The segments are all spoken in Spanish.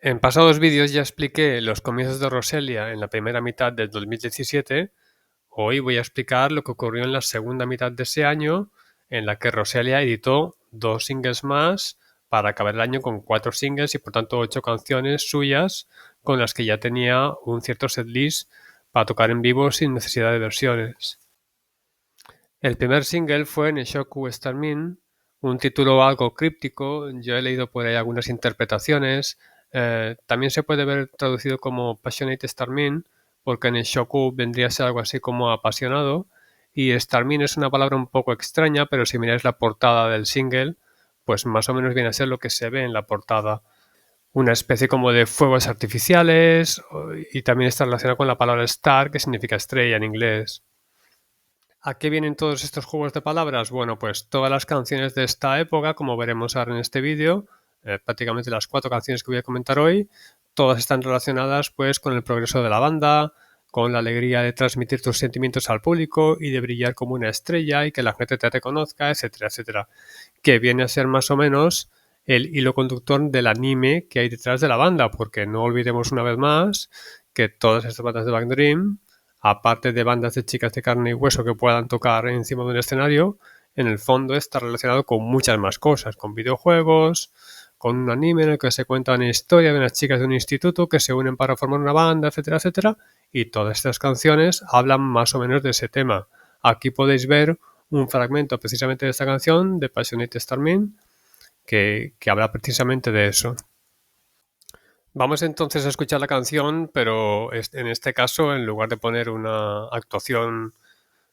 En pasados vídeos ya expliqué los comienzos de Roselia en la primera mitad del 2017. Hoy voy a explicar lo que ocurrió en la segunda mitad de ese año, en la que Roselia editó 2 singles más para acabar el año con 4 singles y por tanto 8 canciones suyas con las que ya tenía un cierto setlist para tocar en vivo sin necesidad de versiones. El primer single fue Neshoku Starmin, un título algo críptico. Yo he leído por ahí algunas interpretaciones. También se puede ver traducido como Passionate Starmin, porque Neshoku vendría a ser algo así como apasionado, y Starmin es una palabra un poco extraña, pero si miráis la portada del single, pues más o menos viene a ser lo que se ve en la portada. Una especie como de fuegos artificiales, y también está relacionado con la palabra star, que significa estrella en inglés. ¿A qué vienen todos estos juegos de palabras? Bueno, pues todas las canciones de esta época, como veremos ahora en este vídeo, prácticamente las 4 canciones que voy a comentar hoy, todas están relacionadas pues con el progreso de la banda, con la alegría de transmitir tus sentimientos al público y de brillar como una estrella y que la gente te reconozca, etcétera, etcétera. Que viene a ser más o menos el hilo conductor del anime que hay detrás de la banda, porque no olvidemos una vez más que todas estas bandas de Back Dream, aparte de bandas de chicas de carne y hueso que puedan tocar encima de un escenario, en el fondo está relacionado con muchas más cosas, con videojuegos, con un anime en el que se cuenta una historia de unas chicas de un instituto que se unen para formar una banda, etcétera, etcétera, y todas estas canciones hablan más o menos de ese tema. Aquí podéis ver un fragmento precisamente de esta canción, de Passionate Starmin, que habla precisamente de eso. Vamos entonces a escuchar la canción, pero en este caso, en lugar de poner una actuación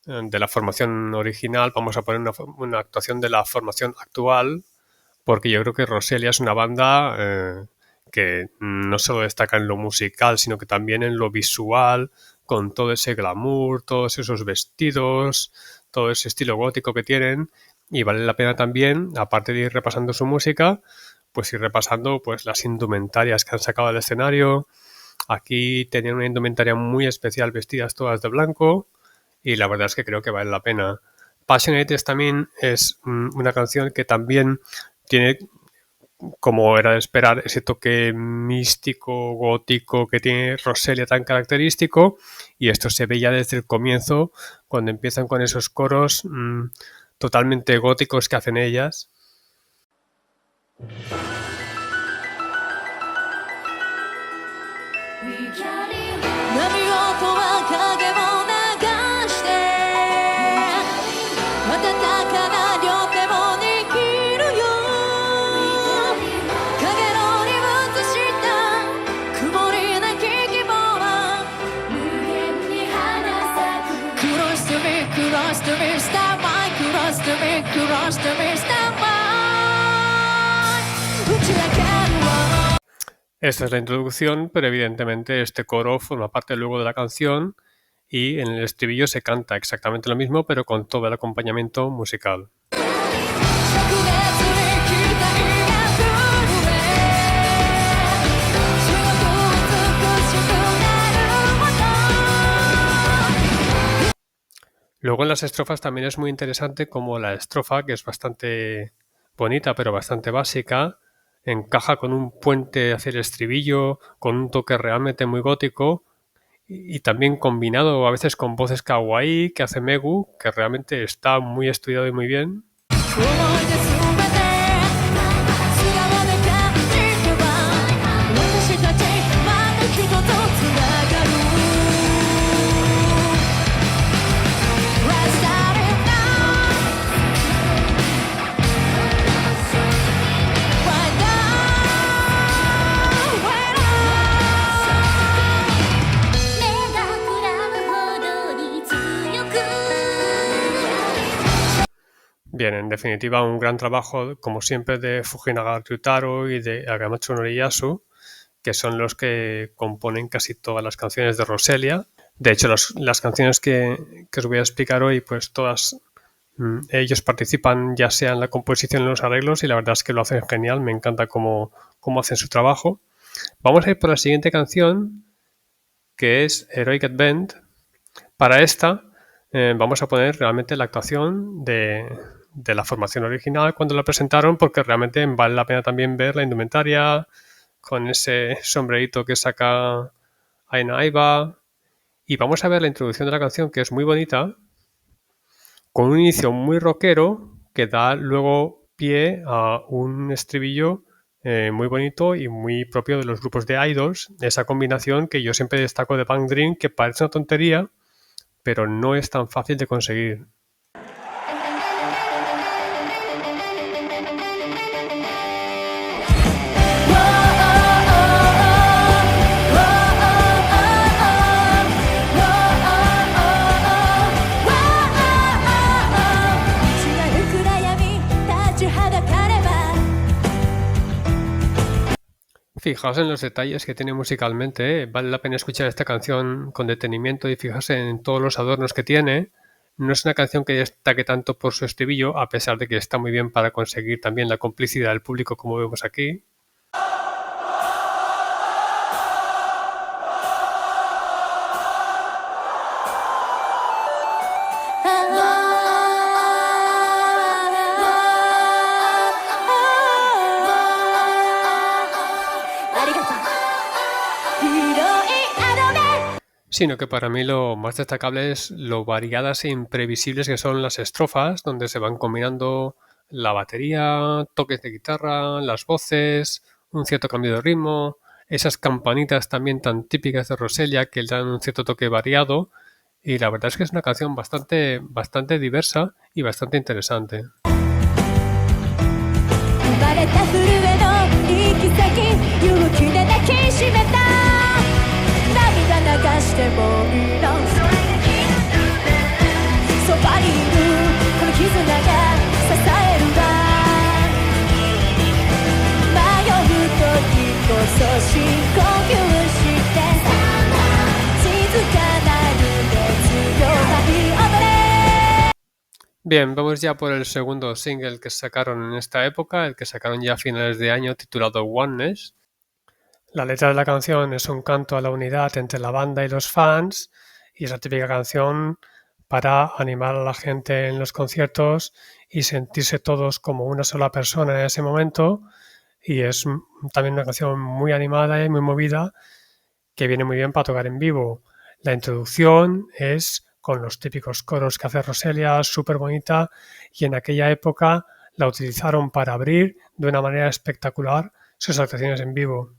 de la formación original, vamos a poner una actuación de la formación actual, porque yo creo que Roselia es una banda que no solo destaca en lo musical, sino que también en lo visual, con todo ese glamour, todos esos vestidos, todo ese estilo gótico que tienen, y vale la pena también, aparte de ir repasando su música, pues ir repasando pues las indumentarias que han sacado al escenario. Aquí tenían una indumentaria muy especial, vestidas todas de blanco, y la verdad es que creo que vale la pena. Passionate también es una canción que también tiene, como era de esperar, ese toque místico, gótico que tiene Roselia tan característico, y esto se ve ya desde el comienzo, cuando empiezan con esos coros totalmente góticos que hacen ellas. Esta es la introducción, pero evidentemente este coro forma parte luego de la canción y en el estribillo se canta exactamente lo mismo, pero con todo el acompañamiento musical. Luego en las estrofas también es muy interesante como la estrofa, que es bastante bonita pero bastante básica, encaja con un puente hacia el estribillo, con un toque realmente muy gótico y también combinado a veces con voces kawaii que hace Megu, que realmente está muy estudiado y muy bien. Bien, en definitiva, un gran trabajo, como siempre, de Fujinaga Ryutaro y de Akamatsu Noriyasu, que son los que componen casi todas las canciones de Roselia. De hecho, las canciones que os voy a explicar hoy, pues todas ellos participan ya sea en la composición o en los arreglos, y la verdad es que lo hacen genial, me encanta cómo hacen su trabajo. Vamos a ir por la siguiente canción, que es Heroic Advent. Para esta vamos a poner realmente la actuación de la formación original cuando la presentaron, porque realmente vale la pena también ver la indumentaria, con ese sombrerito que saca Aina Aiba. Y vamos a ver la introducción de la canción, que es muy bonita, con un inicio muy rockero que da luego pie a un estribillo muy bonito y muy propio de los grupos de idols, esa combinación que yo siempre destaco de Bang Dream, que parece una tontería, pero no es tan fácil de conseguir. Fijaos en los detalles que tiene musicalmente, ¿eh? Vale la pena escuchar esta canción con detenimiento y fijarse en todos los adornos que tiene. No es una canción que destaque tanto por su estribillo, a pesar de que está muy bien para conseguir también la complicidad del público, como vemos aquí. Sino que para mí lo más destacable es lo variadas e imprevisibles que son las estrofas, donde se van combinando la batería, toques de guitarra, las voces, un cierto cambio de ritmo, esas campanitas también tan típicas de Roselia que le dan un cierto toque variado, y la verdad es que es una canción bastante diversa y bastante interesante. Bien, vamos ya por el segundo single que sacaron en esta época, el que sacaron ya a finales de año, titulado Oneness. La letra de la canción es un canto a la unidad entre la banda y los fans, y es la típica canción para animar a la gente en los conciertos y sentirse todos como una sola persona en ese momento. Y es también una canción muy animada y muy movida que viene muy bien para tocar en vivo. La introducción es con los típicos coros que hace Roselia, súper bonita, y en aquella época la utilizaron para abrir de una manera espectacular sus actuaciones en vivo.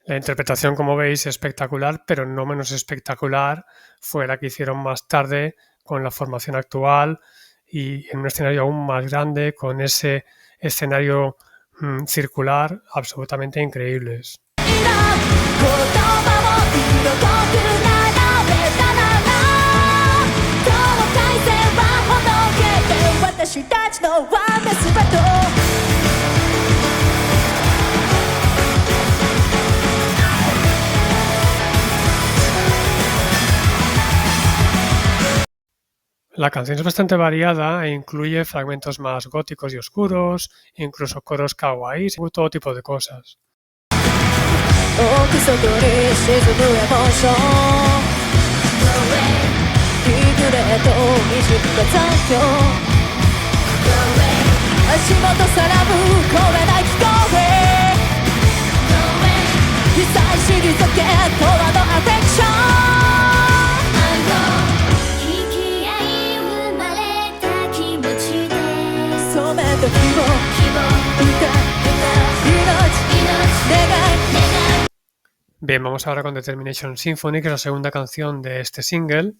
La interpretación, como veis, es espectacular, pero no menos espectacular fue la que hicieron más tarde con la formación actual y en un escenario aún más grande, con ese escenario circular absolutamente increíbles. La canción es bastante variada e incluye fragmentos más góticos y oscuros, incluso coros kawaii y todo tipo de cosas. Bien, vamos ahora con Determination Symphony, que es la segunda canción de este single.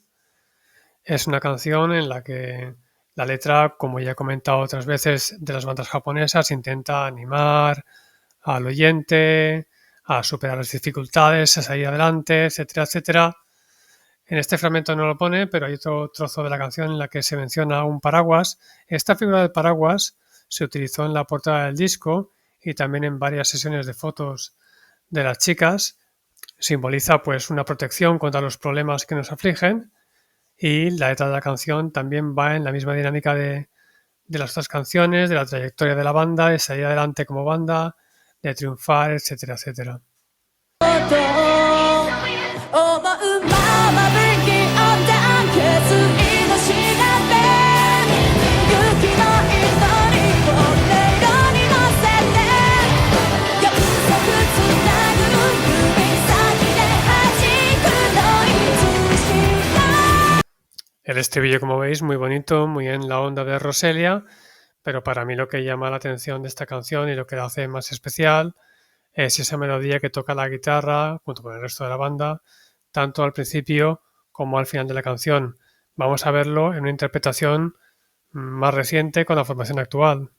Es una canción en la que la letra, como ya he comentado otras veces, de las bandas japonesas intenta animar al oyente a superar las dificultades, a salir adelante, etcétera, etcétera. En este fragmento no lo pone, pero hay otro trozo de la canción en la que se menciona un paraguas. Esta figura del paraguas se utilizó en la portada del disco y también en varias sesiones de fotos de las chicas. Simboliza pues una protección contra los problemas que nos afligen, y la letra de la canción también va en la misma dinámica de las otras canciones, de la trayectoria de la banda, de salir adelante como banda, de triunfar, etcétera, etcétera. El estribillo, como veis, muy bonito, muy en la onda de Roselia, pero para mí lo que llama la atención de esta canción y lo que la hace más especial es esa melodía que toca la guitarra junto con el resto de la banda, tanto al principio como al final de la canción. Vamos a verlo en una interpretación más reciente con la formación actual.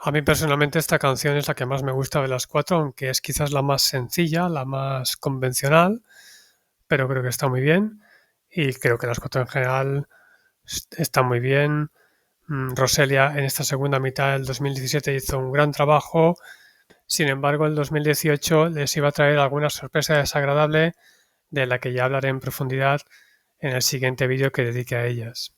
A mí personalmente esta canción es la que más me gusta de las cuatro, aunque es quizás la más sencilla, la más convencional, pero creo que está muy bien y creo que las cuatro en general están muy bien. Roselia en esta segunda mitad del 2017 hizo un gran trabajo, sin embargo el 2018 les iba a traer alguna sorpresa desagradable de la que ya hablaré en profundidad en el siguiente vídeo que dedique a ellas.